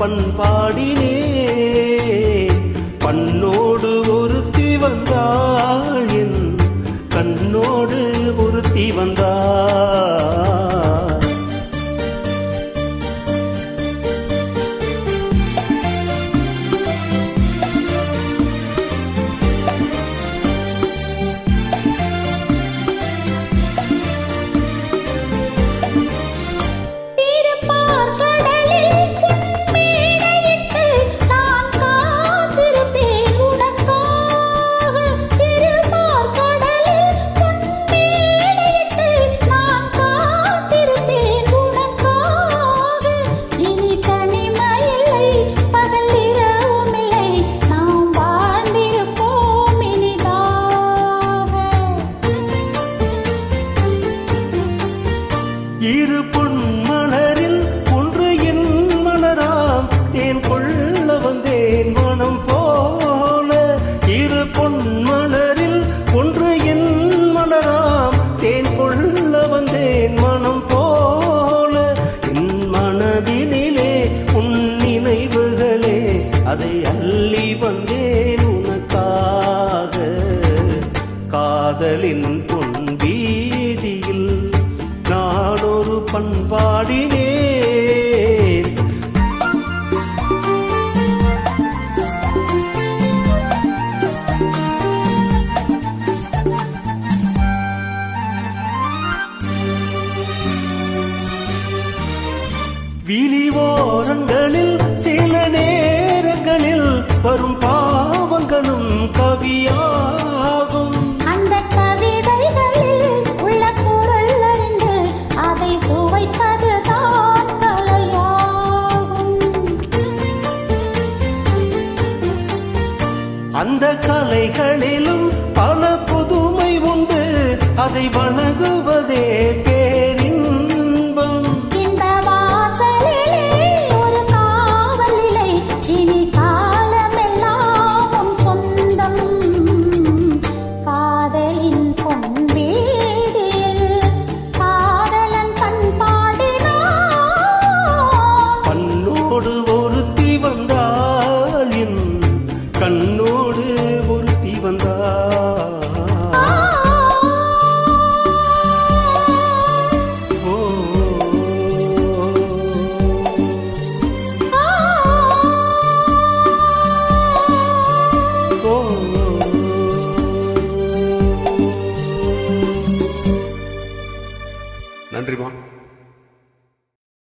பண்பாடினே பண்ணோடு ஒருத்தி வந்தாள் என் கண்ணோடு ஒருத்தி வந்தாள். இரு பொன் மலரில் ஒன்று என் மலராம் தேன் கொள்ள வந்தேன் மனம் போல. இரு பொன் மலரில் ஒன்று என் மலராம் தேன் கொள்ள வந்தேன் மனம் போல. என் மனதினிலே உன் நினைவுகளே அதை அள்ளி வந்தேன் உனக்காக. காதலின் பொன் வீதியில் நாடொரு பண்பாடினேன். விழிவோரங்களில் சில நேரங்களில் வரும் பாவங்களும் கவியாகும். அந்த கவிதைகளில் உள்ள பொருள் அறிந்து அதை சுவைப்பதுதான் கலையாகும். அந்த கலைகளிலும் பல புதுமை உண்டு, அதை வணங்குவதே பேரின்பம். இந்த வாசலிலே ஒரு காவல் நிலை, இனி காலமெல்லாம் சொந்தம். காதலின் பொன் வீதியில் காதலன் பண்பாடினான். பண்ணோடு ஒருத்தி வந்தாள் என் கண்ணோடு ஒருத்தி வந்தாள். நன்றிமா.